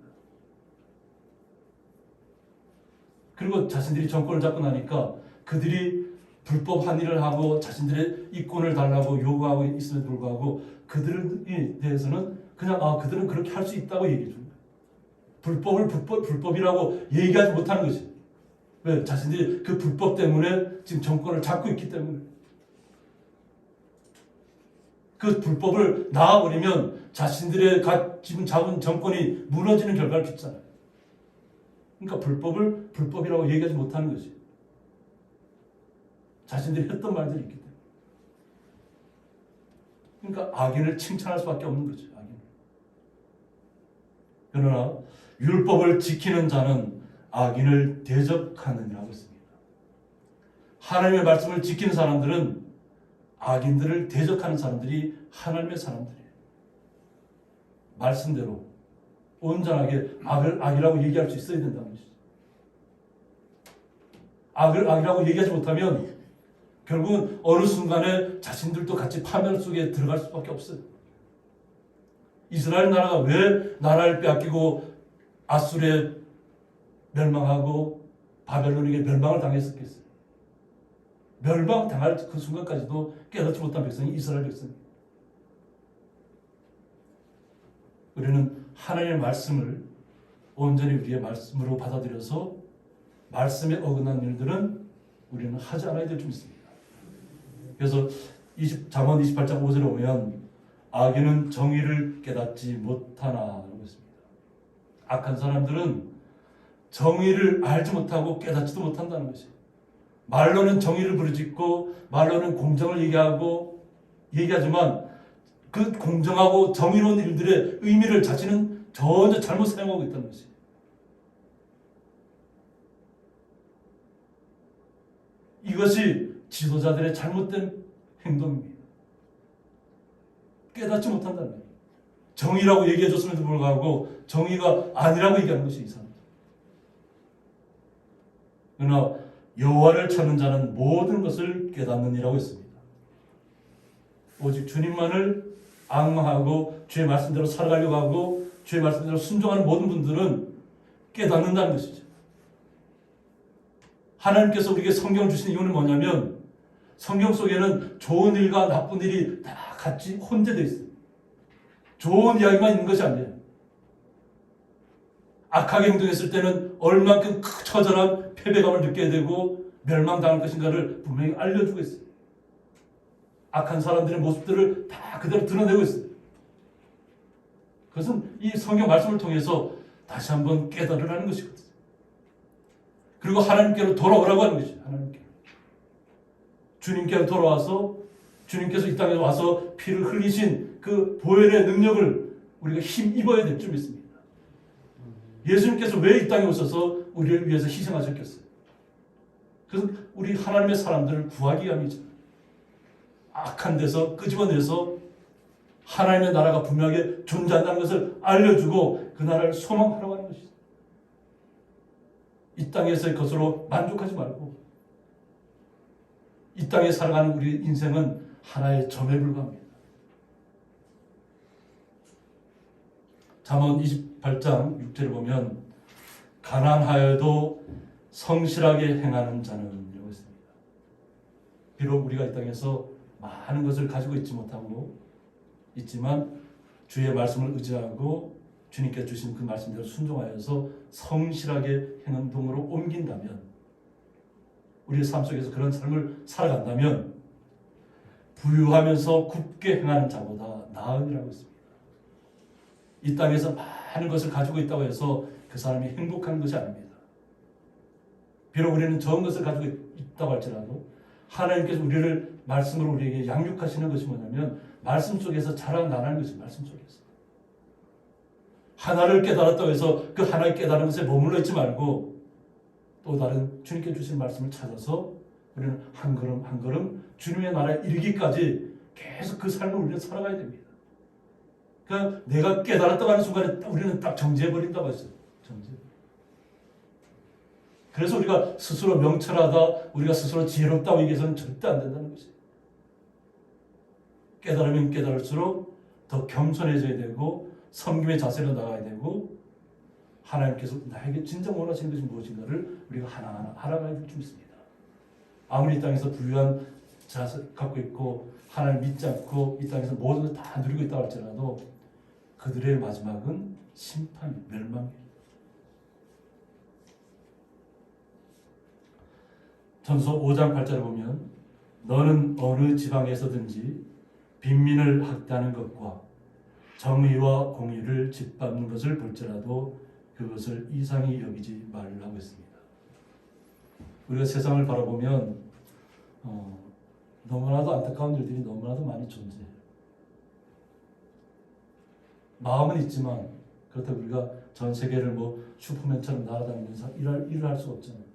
그리고 자신들이 정권을 잡고 나니까 그들이 불법 한일을 하고 자신들의 이권을 달라고 요구하고 있음에도 불구하고 그들에 대해서는 그냥 그들은 그렇게 할 수 있다고 얘기해 줍니다. 불법을 불법이라고 얘기하지 못하는 것이. 왜? 자신들이 그 불법 때문에 지금 정권을 잡고 있기 때문에. 그 불법을 놔버리면 자신들의 지금 잡은 정권이 무너지는 결과를 빚잖아요. 그러니까 불법을 불법이라고 얘기하지 못하는 것이. 자신들이 했던 말들이 있기 때문에. 그러니까 악인을 칭찬할 수밖에 없는 거죠. 악인. 그러나 율법을 지키는 자는 악인을 대적하느니라고 했습니다. 하나님의 말씀을 지키는 사람들은 악인들을 대적하는 사람들이 하나님의 사람들이에요. 말씀대로 온전하게 악을 악이라고 얘기할 수 있어야 된다는 것이죠. 악을 악이라고 얘기하지 못하면 결국은 어느 순간에 자신들도 같이 파멸 속에 들어갈 수밖에 없어요. 이스라엘 나라가 왜 나라를 빼앗기고 아수르에 멸망하고 바벨론에게 멸망을 당했었겠어요? 멸망당할 그 순간까지도 깨닫지 못한 백성이 이스라엘 백성입니다. 우리는 하나님의 말씀을 온전히 우리의 말씀으로 받아들여서 말씀에 어긋난 일들은 우리는 하지 않아야 될 줄 믿습니다. 그래서 잠언 28장 5절에 보면 악인은 정의를 깨닫지 못하나라고 했습니다. 악한 사람들은 정의를 알지 못하고 깨닫지도 못한다는 것이. 말로는 정의를 부르짖고 말로는 공정을 얘기하지만 그 공정하고 정의로운 일들의 의미를 자신은 전혀 잘못 사용하고 있다는 것이. 이것이 지도자들의 잘못된 행동입니다. 깨닫지 못한다는 거예요. 정의라고 얘기해 줬음에도 불구하고 정의가 아니라고 얘기하는 것이 이상합니다. 그러나 여호와를 찾는 자는 모든 것을 깨닫느니라고 했습니다. 오직 주님만을 앙망하고 주의 말씀대로 살아가려고 하고 주의 말씀대로 순종하는 모든 분들은 깨닫는다는 것이죠. 하나님께서 우리에게 성경을 주신 이유는 뭐냐면 성경 속에는 좋은 일과 나쁜 일이 다 같이 혼재되어 있어요. 좋은 이야기만 있는 것이 아니에요. 악하게 행동했을 때는 얼만큼 처절한 패배감을 느껴야 되고 멸망당할 것인가를 분명히 알려주고 있어요. 악한 사람들의 모습들을 다 그대로 드러내고 있어요. 그것은 이 성경 말씀을 통해서 다시 한번 깨달으라는 것이거든요. 그리고 하나님께로 돌아오라고 하는 것이죠. 하나님께. 주님께로 돌아와서 주님께서 이 땅에 와서 피를 흘리신 그 보혈의 능력을 우리가 힘입어야 될 줄 믿습니다. 예수님께서 왜 이 땅에 오셔서 우리를 위해서 희생하셨겠어요? 그래서 우리 하나님의 사람들을 구하기 위함이죠. 악한 데서 끄집어내서 하나님의 나라가 분명하게 존재한다는 것을 알려주고 그 나라를 소망하라고 하는 것이죠. 이 땅에서의 것으로 만족하지 말고 이 땅에 살아가는 우리 인생은 하나의 점에 불과합니다. 잠언 28장 6절을 보면 가난하여도 성실하게 행하는 자는 이라고 했습니다. 비록 우리가 이 땅에서 많은 것을 가지고 있지 못하고 있지만 주의 말씀을 의지하고 주님께 주신 그 말씀대로 순종하여서 성실하게 행동으로 옮긴다면 우리의 삶 속에서 그런 삶을 살아간다면 부유하면서 굳게 행하는 자보다 나으니라고 했습니다. 이 땅에서 많은 것을 가지고 있다고 해서 그 사람이 행복한 것이 아닙니다. 비록 우리는 적은 것을 가지고 있다고 할지라도 하나님께서 우리를 말씀으로 우리에게 양육하시는 것이 뭐냐면 말씀 속에서 자라나는 것이 말씀 속에서. 하나를 깨달았다고 해서 그 하나를 깨달은 것에 머물러 있지 말고 또 다른 주님께 주신 말씀을 찾아서 우리는 한 걸음 한 걸음 주님의 나라에 이르기까지 계속 그 삶을 우리는 살아가야 됩니다. 그러니까 내가 깨달았다고 하는 순간에 우리는 딱 정지해버린다고 했어요. 정지. 그래서 우리가 스스로 명철하다, 우리가 스스로 지혜롭다고 얘기해서는 절대 안 된다는 것이에요. 깨달으면 깨달을수록 더 겸손해져야 되고 섬김의 자세로 나가야 되고 하나님께서 나에게 진정 원하시는 것이 무엇인가를 우리가 하나하나 알아가야 될 줄 믿습니다. 아무리 이 땅에서 부유한 자세 갖고 있고 하나님 믿지 않고 이 땅에서 모든 걸 다 누리고 있다고 할지라도 그들의 마지막은 심판이 멸망이에요. 전서 5장 8절을 보면 너는 어느 지방에서든지 빈민을 학대하는 것과 정의와 공의를 짓밟는 것을 볼지라도 그것을 이상히 여기지 말라고 했습니다. 우리가 세상을 바라보면 너무나도 안타까운 일들이 너무나도 많이 존재해요. 마음은 있지만 그렇다고 우리가 전 세계를 뭐 슈퍼맨처럼 날아다니면서 일을 할 수 없잖아요.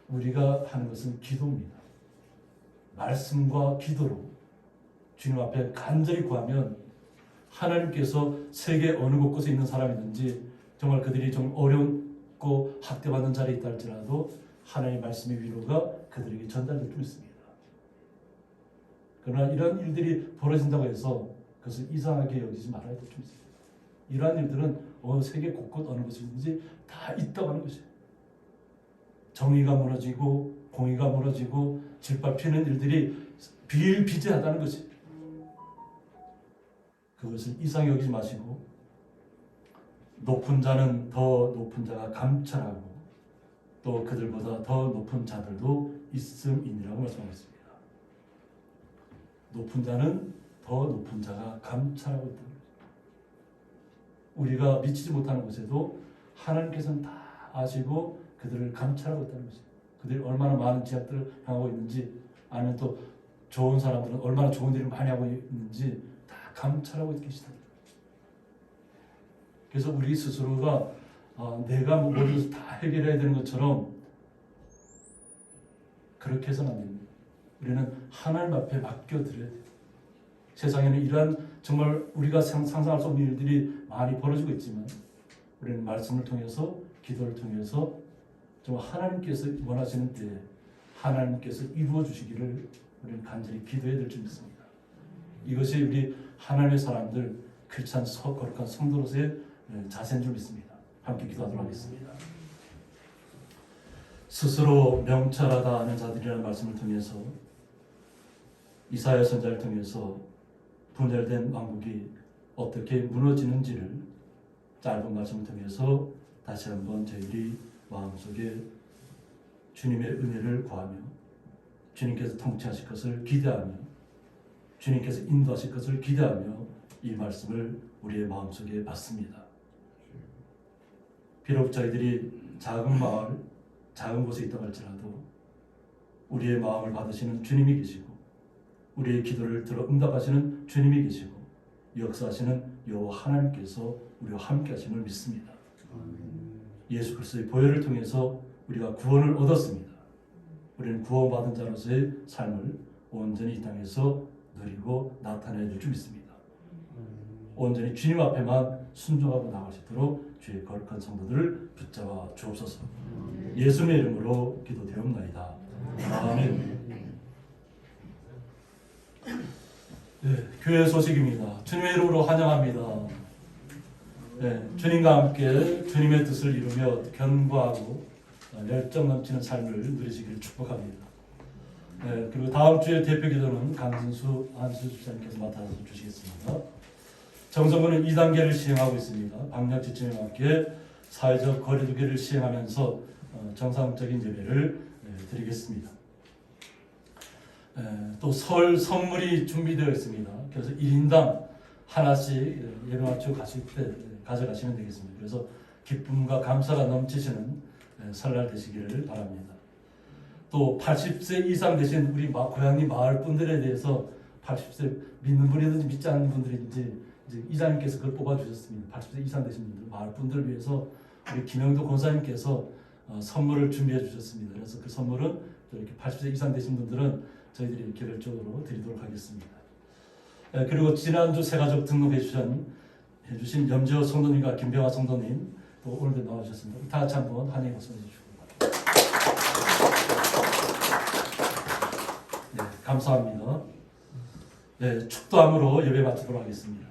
우리가 하는 것은 기도입니다. 말씀과 기도로 주님 앞에 간절히 구하면 하나님께서 세계 어느 곳곳에 있는 사람이든지 정말 그들이 좀 어렵고 학대받는 자리에 있다 할지라도 하나님의 말씀의 위로가 그들에게 전달될 수 있습니다. 그러나 이런 일들이 벌어진다고 해서 그것을 이상하게 여기지 말아야 될 줄 있습니다. 이러한 일들은 세계 곳곳 어느 곳이든지 다 있다고 하는 것이에요. 정의가 무너지고 공의가 무너지고 짓밟히는 일들이 비일비재하다는 것이에요. 그것을 이상히 여기지 마시고 높은 자는 더 높은 자가 감찰하고 또 그들보다 더 높은 자들도 있음이니라고 말씀하셨습니다. 높은 자는 더 높은 자가 감찰하고 있다. 우리가 미치지 못하는 것에도 하나님께서는 다 아시고 그들을 감찰하고 있다는 것이죠. 그들이 얼마나 많은 제약들을 당하고 있는지, 아니면 또 좋은 사람들은 얼마나 좋은 일을 많이 하고 있는지 다 감찰하고 계시다. 그래서 우리 스스로가 내가 모든 것을 다 해결해야 되는 것처럼 그렇게 해서는 안 됩니다. 우리는 하나님 앞에 맡겨드려야 돼요. 세상에는 이러한 정말 우리가 상상할 수 없는 일들이 많이 벌어지고 있지만 우리는 말씀을 통해서, 기도를 통해서 정말 하나님께서 원하시는 때에 하나님께서 이루어 주시기를 우리는 간절히 기도해야 될 줄 믿습니다. 이것이 우리 하나님의 사람들, 크리스찬 거룩한 성도로서의 자세인 줄 믿습니다. 함께 기도하도록 하겠습니다. 스스로 명철하다 하는 자들이라는 말씀을 통해서, 이사야 선지자를 통해서 분열된 왕국이 어떻게 무너지는지를 짧은 말씀을 통해서 다시 한번 저희들이 마음속에 주님의 은혜를 구하며 주님께서 통치하실 것을 기대하며 주님께서 인도하실 것을 기대하며 이 말씀을 우리의 마음속에 받습니다. 비록 저희들이 작은 마을, 작은 곳에 있다고 할지라도 우리의 마음을 받으시는 주님이 계시고 우리의 기도를 들어 응답하시는 주님이 계시고 역사하시는 여호와 하나님께서 우리와 함께 하심을 믿습니다. 예수 그리스도의 보혈을 통해서 우리가 구원을 얻었습니다. 우리는 구원받은 자로서의 삶을 온전히 이 땅에서 누리고 나타내야 될 줄 믿습니다. 온전히 주님 앞에만 순종하고 나갈 수 있도록 주의 거룩한 성도들을 붙잡아 주옵소서. 예수님의 이름으로 기도드리옵나이다. 아멘. 네, 교회 소식입니다. 주님의 이름으로 환영합니다. 네, 주님과 함께 주님의 뜻을 이루며 견고하고 열정 넘치는 삶을 누리시기를 축복합니다. 네, 그리고 다음 주에 대표 기도는 강진수 안수 집사님께서 맡아서 주시겠습니다. 정성군은 2단계를 시행하고 있습니다. 방역 지침에 맞게 사회적 거리두기를 시행하면서 정상적인 예배를 드리겠습니다. 또 설 선물이 준비되어 있습니다. 그래서 1인당 하나씩 예배 맞추고 가실 때 가져가시면 되겠습니다. 그래서 기쁨과 감사가 넘치시는 설날 되시기를 바랍니다. 또 80세 이상 되신 우리 고향리 마을 분들에 대해서 80세 믿는 분이든지 믿지 않는 분들인지 이제 이사님께서 그걸 뽑아주셨습니다. 80세 이상 되신 분들, 마을 분들을 위해서 우리 김영도 권사님께서 선물을 준비해 주셨습니다. 그래서 그 선물은 이렇게 80세 이상 되신 분들은 저희들이 개별적으로 드리도록 하겠습니다. 그리고 지난주 새가족 등록해 주신 염지호 성도님과 김병화 성도님 또 오늘도 나와주셨습니다. 다 같이 한번 환영의 박수 해주시기 바랍니다. 네, 감사합니다. 네, 축도함으로 예배 마치도록 하겠습니다.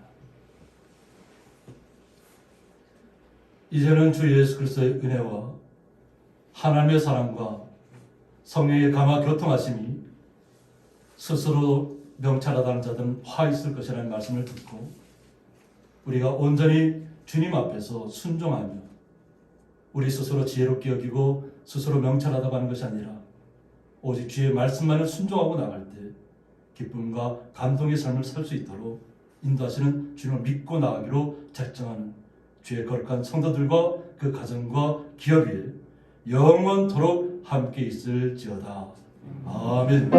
이제는 주 예수 그리스도의 은혜와 하나님의 사랑과 성령의 감화 교통하심이 스스로 명찰하다는 자들은 화 있을 것이라는 말씀을 듣고 우리가 온전히 주님 앞에서 순종하며 우리 스스로 지혜롭게 여기고 스스로 명찰하다고 하는 것이 아니라 오직 주의 말씀만을 순종하고 나갈 때 기쁨과 감동의 삶을 살 수 있도록 인도하시는 주님을 믿고 나가기로 작정하는 주의 거룩한 성도들과 그 가정과 기업 위에 영원토록 함께 있을지어다. 아멘.